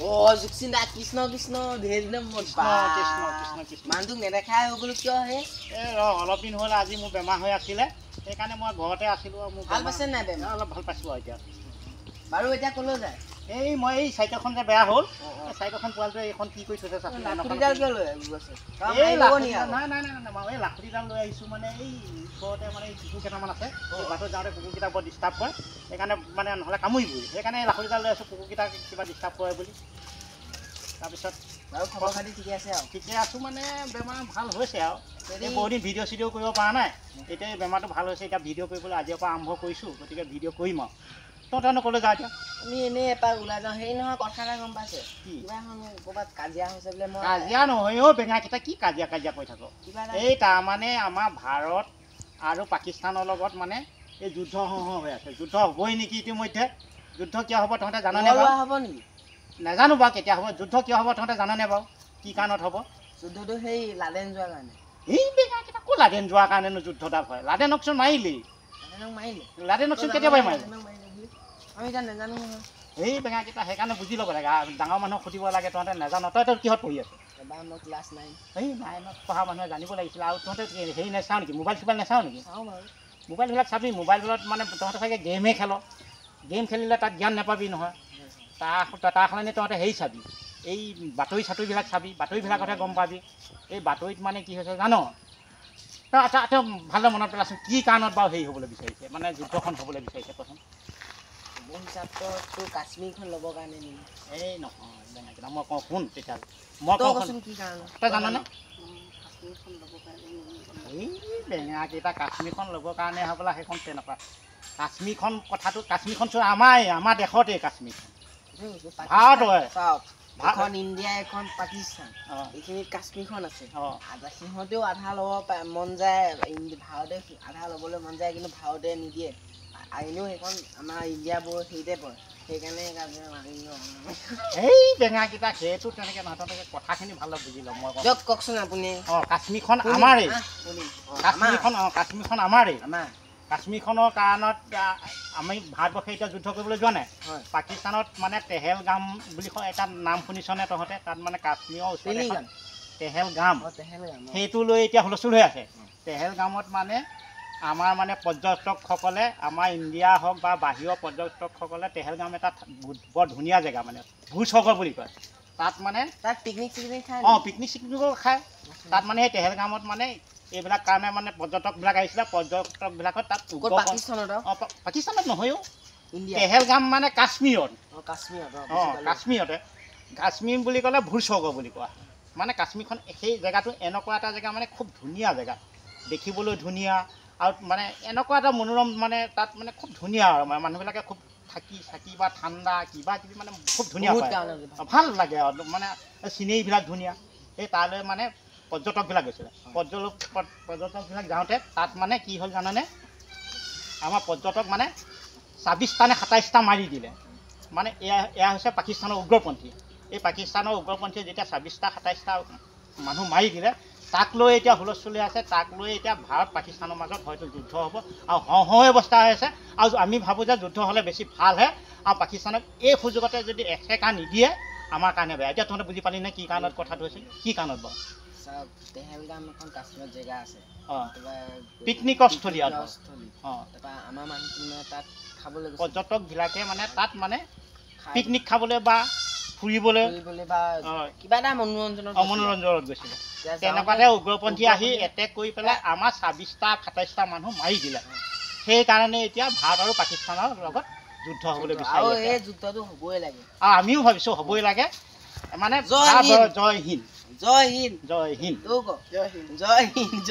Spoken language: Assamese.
Oh, Zuksinda Krishna Krishna, there is no more. Krishna. Mandung নেদেখাই হৈ গ'ল কিয় হে? অলপ দিন হ'ল আজি মোৰ বেমাৰ হৈ আছিলে সেইকাৰণে মই ঘৰতে আছিলো মোৰ ভাল পাইছে নাই বেমাৰ? অলপ ভাল পাইছো এতিয়া বাৰু এতিয়া ক'লৈ যায়? এই মই এই চাইকেলখন যে বেয়া হ'ল চাইকেলখন পোৱালটো এইখন কি কৰি থৈছে চাচোন লাখুটিডাল কিয় লৈ গৈছে? এই নাই এই লাখুটিডাল লৈ আহিছো মানে এই ওচৰতে মানে কুকুৰ কেইটামান আছে বাটত যাওঁতে কুকুৰকেইটা বৰ ডিষ্টাৰ্ব কৰে সেইকাৰণে মানে নহ'লে কামুৰিবই সেইকাৰণে এই লাখুটিডাল লৈ আছো কুকুৰকেইটাক কিবা ডিষ্টাৰ্ব কৰে বুলি তাৰপিছত বাৰু খবৰ খাতি ঠিকে আছে আৰু? ঠিকে আছো মানে বেমাৰ ভাল হৈছে আৰু বহুদিন ভিডিঅ' চিডিঅ' কৰিব পৰা নাই এতিয়া এই বেমাৰটো ভাল হৈছে এতিয়া ভিডিঅ' কৰিবলৈ আজিৰ পৰা আৰম্ভ কৰিছোঁ গতিকে ভিডিঅ' কৰিম আৰু তহঁতে ক'লৈ যাওঁ এতিয়া আমি এনেই এপাক ওলাই যাওঁ হেৰি নহয় কথা এটা গম পাইছে কিবা এখন ক'ৰবাত কাজিয়া হৈছে বোলে মই কাজিয়া নহয় অ' বেঙাকেইটা কি কাজিয়া কাজিয়া কৰি থাক এই তাৰমানে আমাৰ ভাৰত আৰু পাকিস্তানৰ লগত মানে এই যুদ্ধ হৈ আছে যুদ্ধ হ'বই নেকি ইতিমধ্যে যুদ্ধ কিয় হ'ব তহঁতে জাননে বাৰু হ'ব নেকি নাজানো বাৰু কেতিয়া হ'ব যুদ্ধ কিয় হ'ব তহঁতে জাননে বাৰু কি কাৰণত হ'ব যুদ্ধটো সেই লাডেন যোৱাৰ কাৰণে এই বেঙাকেইটা ক'ত লাডেন যোৱাৰ কাৰণেনো যুদ্ধডাল হয় লাডেনকচোন মাৰিলেই লাডেনকচোন কেতিয়াবাই মাৰিলে আমি এতিয়া নাজানো নহয় এই বেঙাকেইটা সেইকাৰণে বুজি ল'ব লাগে ডাঙৰ মানুহক সুধিব লাগে তহঁতে নাজানো তই কিহত পঢ়ি আছ এবাৰ মই ক্লাছ 9 এই নাইনত পঢ়া মানুহে জানিব লাগিছিলে আৰু তহঁতে হেৰি নাচাওঁ নেকি মোবাইল চোবাইল নাচাওঁ নেকি চাওঁ বাৰু মোবাইলবিলাক চাবি মোবাইলত মানে তহঁতে চাগে গেমহে খেল গেম খেলিলে তাত জ্ঞান নাপাবি নহয় তাৰ সলনি তহঁতে হেৰি চাবি এই বাতৰি চাতৰিবিলাক চাবি বাতৰিবিলাকতহে গম পাবি এই বাতৰিত মানে কি হৈছে জানো আচ্ছা ভালদৰে মনত পেলাচোন কি কাৰণত বাৰু হেৰি হ'বলৈ বিচাৰিছে মানে যুদ্ধখন হ'বলৈ বিচাৰিছে প্ৰথম মোৰ হিচাপত তোৰ কাশ্মীৰখন ল'বৰ কাৰণে নেকি এই নহয় বেঙাকেইটা মই কওঁ শুন তেতিয়াহ'লে মই কওঁচোন কি কাৰণে তই জাননে এই বেঙাকেইটা কাশ্মীৰখন ল'বৰ কাৰণে হ'বলা সেইখন তেনেকুৱা কাশ্মীৰখন কথাটো কাশ্মীৰখন চোন আমাৰ দেশতেই কাশ্মীৰখন ভাৰত হয় এখন ইণ্ডিয়া এখন পাকিস্তান এইখিনিত কাশ্মীৰখন আছে সিহঁতেও আধা ল'ব মন যায় ভাৰতে আধা ল'বলৈ মন যায় কিন্তু ভাৰতে নিদিয়ে এনেও সেইখন আমাৰ ইণ্ডিয়াবোৰ হেৰিতে পৰে সেইকাৰণে এই বেঙাকেইটা সেইটো তেনেকৈ নহয় তহঁতে কথাখিনি ভালদৰে বুজি ল'ম মই দিয়ক কওকচোন আপুনি কাশ্মীৰখন আমাৰেই কাশ্মীৰখন আমাৰেই কাশ্মীৰখনৰ কাৰণত আমি ভাৰতবৰ্ষে এতিয়া যুদ্ধ কৰিবলৈ যোৱা নাই পাকিস্তানত মানে তেহেলগাম বুলি এটা নাম শুনিছনে তহঁতে তাত মানে কাশ্মীৰৰ ওচৰত তেহেলগাম সেইটো লৈ এতিয়া হুলস্থুল হৈ আছে তেহেলগামত মানে আমাৰ মানে পৰ্যটকসকলে আমাৰ ইণ্ডিয়া হওক বা বাহিৰৰ পৰ্যটকসকলে তেহেলগাম এটা বৰ ধুনীয়া জেগা মানে ভূস্বৰ্গ বুলি কয় তাত মানে তাত পিকনিক খায় পিকনিক চিকনিকো খায় তাত মানে সেই তেহেলগামত মানে এইবিলাক কাৰণে মানে পৰ্যটকবিলাক আহিছিলে পৰ্যটকবিলাকত তাত পাকিস্তানত নহয়ও তেহেলগাম মানে কাশ্মীৰতে কাশ্মীৰ বুলি ক'লে ভূস্বৰ্গ বুলি কোৱা মানে কাশ্মীৰখন সেই জেগাটো এনেকুৱা এটা জেগা মানে খুব ধুনীয়া জেগা দেখিবলৈ ধুনীয়া আৰু মানে এনেকুৱা এটা মনোৰম মানে তাত মানে খুব ধুনীয়া আৰু মানে মানুহবিলাকে খুব থাকি বা ঠাণ্ডা কিবা কিবি মানে খুব ধুনীয়া ভাল লাগে আৰু মানে চিনেৰীবিলাক ধুনীয়া সেই তালৈ মানে পৰ্যটকবিলাক গৈছিলে পৰ্যটকবিলাক যাওঁতে তাত মানে কি হ'ল জানানে আমাৰ পৰ্যটক মানে ২৬টা নে ২৭টা মাৰি দিলে মানে এয়া হৈছে পাকিস্তানৰ উগ্ৰপন্থী এই পাকিস্তানৰ উগ্ৰপন্থীয়ে যেতিয়া ২৬টা ২৭টা মানুহ মাৰি দিলে তাক লৈ এতিয়া হুলস্থুল হৈ আছে তাক লৈ এতিয়া ভাৰত পাকিস্তানৰ মাজত হয়তো যুদ্ধ হ'ব আৰু হওঁ অৱস্থা হৈ আছে আৰু আমি ভাবোঁ যে যুদ্ধ হ'লে বেছি ভালহে আৰু পাকিস্তানক এই সুযোগতে যদি এসেকা নিদিয়ে আমাৰ কাৰণে বেয়া এতিয়া তহঁতে বুজি পালি নে কি কাৰণত কথাটো হৈছে কি কাৰণত বাৰু তেহেলগাম এখন কাশ্মীৰত জেগা আছে পিকনিকৰ স্থলী আমাৰ মানুহখিনি তাত খাবলৈ পৰ্যটকবিলাকে মানে তাত মানে পিকনিক খাবলৈ বা ফুৰিবলৈ বা কিবা এটা মনোৰঞ্জনত গৈছিলে তেনেকুৱাতে উগ্ৰপন্থী আহি এটেক কৰি পেলাই আমাৰ ২৬টা ২৭টা মানুহ মাৰি দিলে সেইকাৰণে এতিয়া ভাৰত আৰু পাকিস্তানৰ লগত যুদ্ধ হ'বলৈ বিচাৰি আছে এই যুদ্ধটো হ'বই লাগে আৰু আমিও ভাবিছোঁ হ'বই লাগে মানে জয় হিন্দ জয় হিন্দ জয় হিন্দ জয় হিন্দ